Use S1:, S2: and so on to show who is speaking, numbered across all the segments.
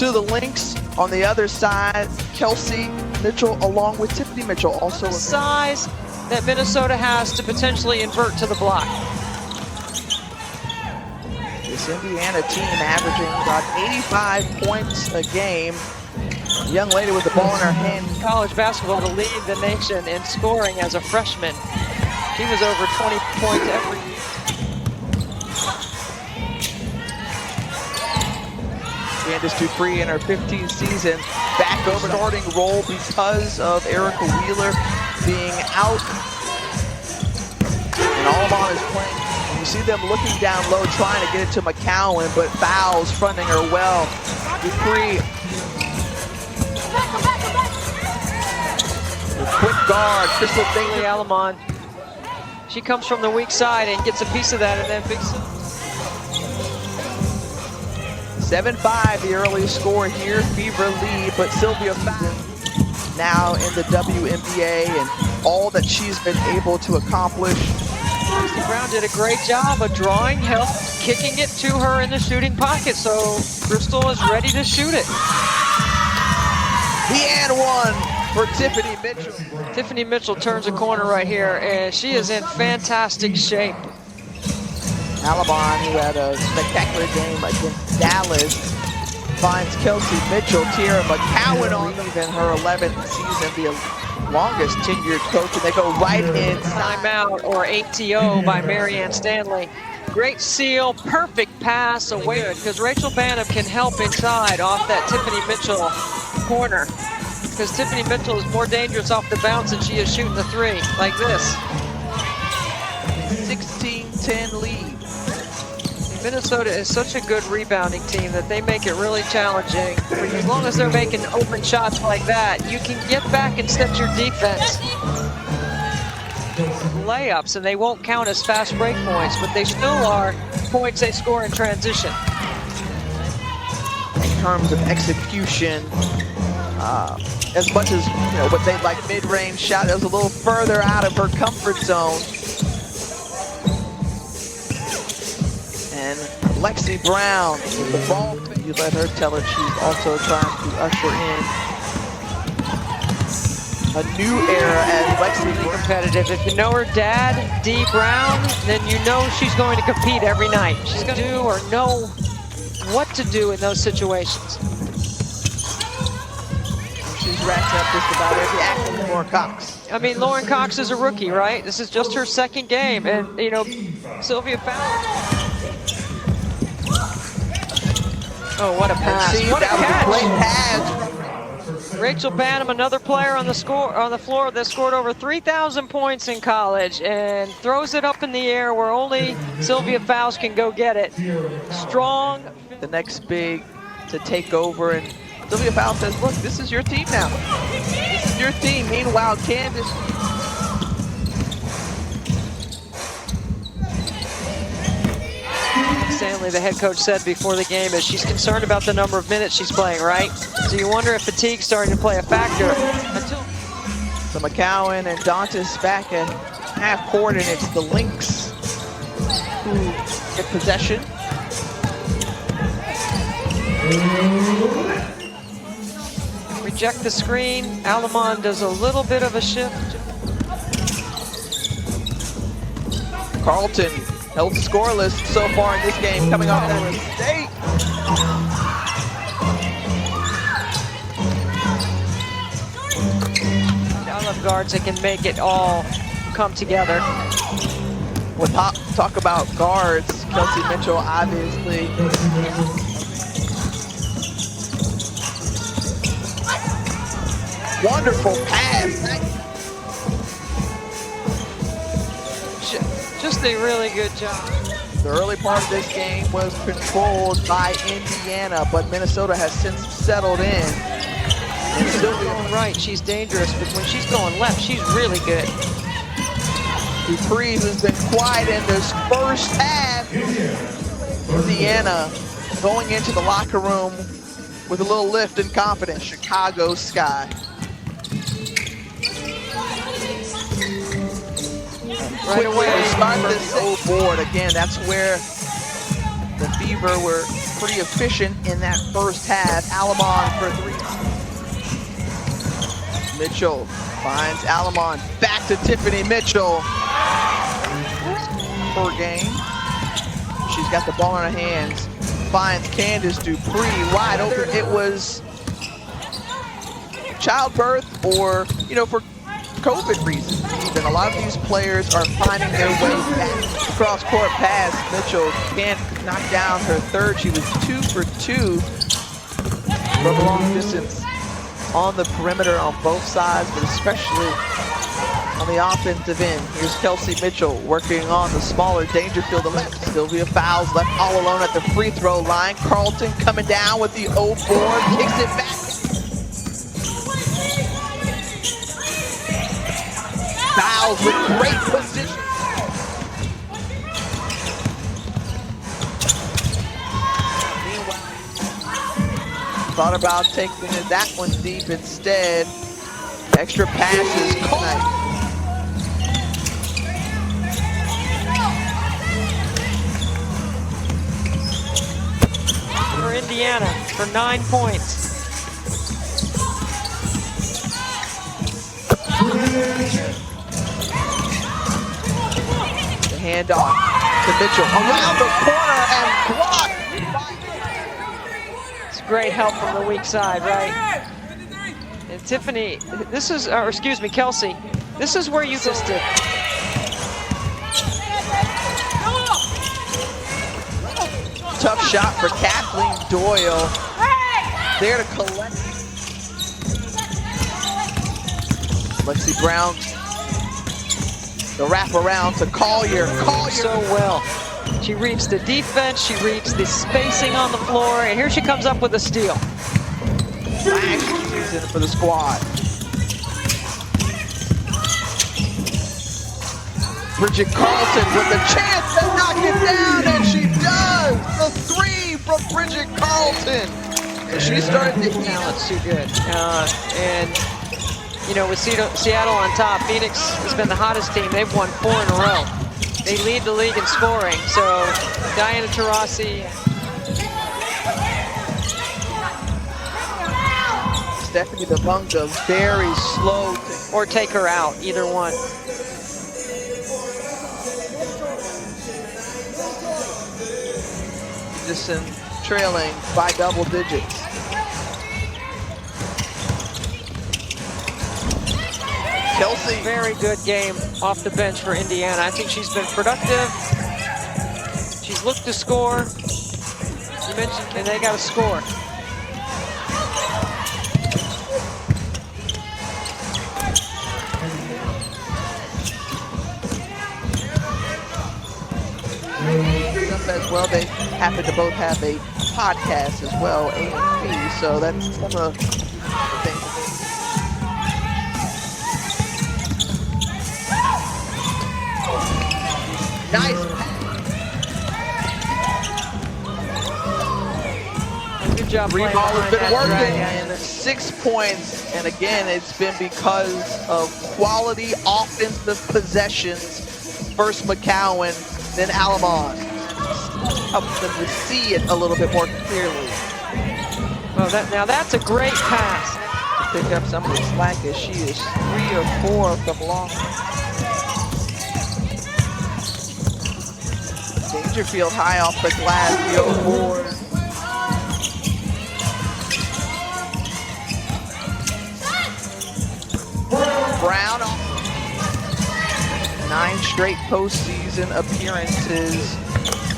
S1: to the Lynx. On the other side, Kelsey Mitchell along with Tiffany Mitchell. Also
S2: the size that Minnesota has to potentially invert to the block.
S1: This Indiana team averaging about 85 points a game. The young lady with the ball in her hand.
S2: College basketball to lead the nation in scoring as a freshman. She was over 20 points every year.
S1: Candace Dupree in her 15th season back over starting role because of Erica Wheeler being out. And Almond is playing. And you see them looking down low trying to get it to McCowan, but Fowles fronting her well. Dupree. The quick guard, Crystal Bingley
S2: Alamon. She comes from the weak side and gets a piece of that, and then big.
S1: 7-5, the early score here. Fever lead, but Sylvia Fowles now in the WNBA and all that she's been able to accomplish.
S2: Brown did a great job of drawing help, kicking it to her in the shooting pocket, so Crystal is ready to shoot it.
S1: The and one for Tiffany Mitchell.
S2: Tiffany Mitchell turns a corner right here, and she is in fantastic shape.
S1: Alabama, who had a spectacular game against Dallas, finds Kelsey Mitchell. Tierra McCowan on in her 11th season, the longest tenured coach, and they go right in.
S2: Timeout or ATO by Marianne Stanley. Great seal, perfect pass away, because Rachel Banham can help inside off that Tiffany Mitchell corner. Because Tiffany Mitchell is more dangerous off the bounce than she is shooting the three, like this.
S1: 16-10 lead.
S2: Minnesota is such a good rebounding team that they make it really challenging. As long as they're making open shots like that, you can get back and set your defense. Layups, and they won't count as fast break points, but they still are points they score in transition.
S1: In terms of execution, as much as what they like mid-range shot, that was a little further out of her comfort zone. And Lexi Brown with the ball. You let her tell her she's also trying to usher in a new era as Lexi Brown.
S2: Competitive. If you know her dad, Dee Brown, then you know she's going to compete every night. She's going to do or know what to do in those situations.
S1: She's racked up just about every act with Lauren Cox.
S2: I mean, Lauren Cox is a rookie, right? This is just her second game, and Sylvia Fowles. Oh, what a pass! What a catch!
S1: Great pass.
S2: Rachel Banham, another player on the floor that scored over 3,000 points in college, and throws it up in the air where only Sylvia Fowles can go get it. Strong.
S1: The next big to take over, and Sylvia Fowles says, "Look, this is your team now. This is your team." Meanwhile, Candace.
S2: Stanley, the head coach, said before the game is she's concerned about the number of minutes she's playing, right? So you wonder if fatigue's starting to play a factor.
S1: So McCowan and Dantas back at half court, and it's the Lynx who get possession.
S2: Reject the screen. Alamon does a little bit of a shift.
S1: Carlton held scoreless so far in this game, coming off that mistake.
S2: I love guards that can make it all come together.
S1: We'll talk about guards. Kelsey Mitchell, obviously. Wonderful pass.
S2: Just a really good job.
S1: The early part of this game was controlled by Indiana, but Minnesota has since settled in.
S2: And Sylvia, right, she's dangerous, but when she's going left, she's really good.
S1: Dupree has been quiet in this first half. Indiana going into the locker room with a little lift and confidence. Chicago Sky.
S2: Right away,
S1: they start this board again. That's where the Fever were pretty efficient in that first half. Alamon for three. Mitchell finds Alamon. Back to Tiffany Mitchell. Per game. She's got the ball in her hands. Finds Candace Dupree wide open. It was childbirth or, you know, for COVID reasons even. A lot of these players are finding their way back. Cross-court pass. Mitchell can't knock down her third. She was 2 for 2 from long distance on the perimeter on both sides, but especially on the offensive end. Here's Kelsey Mitchell working on the smaller Dangerfield to left. Sylvia Fowles left all alone at the free throw line. Carlton coming down with the 0 board, kicks it back. Fowles with great position. Thought about taking that one deep instead. Extra passes.
S2: For Indiana for 9 points.
S1: The handoff to Mitchell around the corner and blocked.
S2: It's great help from the weak side, right? And Tiffany, this is, or excuse me, Kelsey, this is where you just did.
S1: Tough shot for Kathleen Doyle. There to collect. Lexi Brown, the wraparound to Collier. Collier
S2: so well. She reads the defense, she reads the spacing on the floor, and here she comes up with a steal.
S1: Last season for the squad. Bridget Carlton with the chance to knock it down, and she does! The 3 from Bridget Carlton. And she's starting to heat up.
S2: It's too good. And you know, with Seattle on top, Phoenix has been the hottest team. They've won 4 in a row. They lead the league in scoring. So Diana Taurasi,
S1: Stephanie Babunga, very slow.
S2: Or take her out, either one.
S1: Just trailing by double digits. Kelsey.
S2: Very good game off the bench for Indiana. I think she's been productive. She's looked to score. You mentioned, and they got to score.
S1: As well, they happen to both have a podcast as well, A&P, so that's some of the things. Nice.
S2: Good job.
S1: Ball has been working, and 6 points, and again, it's been because of quality offensive possessions. First McCowan, then Alamon. Helps them to see it a little bit more clearly.
S2: Oh, now that's a great pass.
S1: To pick up some of the slack as she is 3 or 4 from long. Dangerfield high off the glass, the 0 board. Brown, 9 straight postseason appearances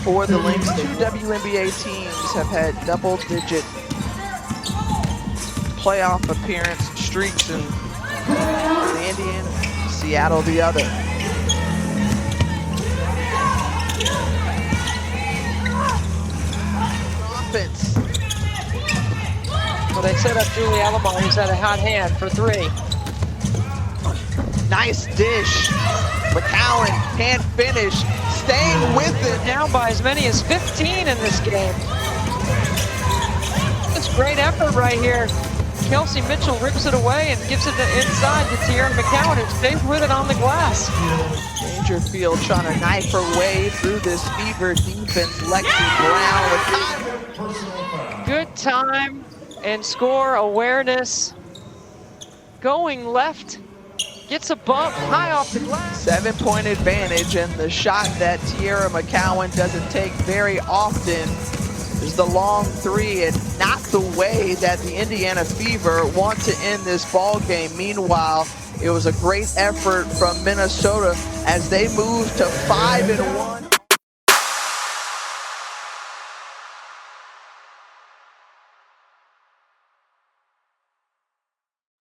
S1: for the Lynx. 2 WNBA teams have had double-digit playoff appearance streaks, and the Indiana, Seattle the other. Offense.
S2: Well, they set up Julie Alamon, who's had a hot hand for 3.
S1: Nice dish. McCowan can't finish. Staying with it.
S2: Down by as many as 15 in this game. It's great effort right here. Kelsey Mitchell rips it away and gives it to inside to Tierra McCowan, who stays with it on the glass.
S1: Dangerfield trying to knife her way through this fever defense. Lexi Brown with time.
S2: Good time and score awareness. Going left, gets a bump high off the glass.
S1: 7-point advantage, and the shot that Tierra McCowan doesn't take very often is the long three, and not the way that the Indiana Fever want to end this ball game. Meanwhile, it was a great effort from Minnesota as they move to 5-1.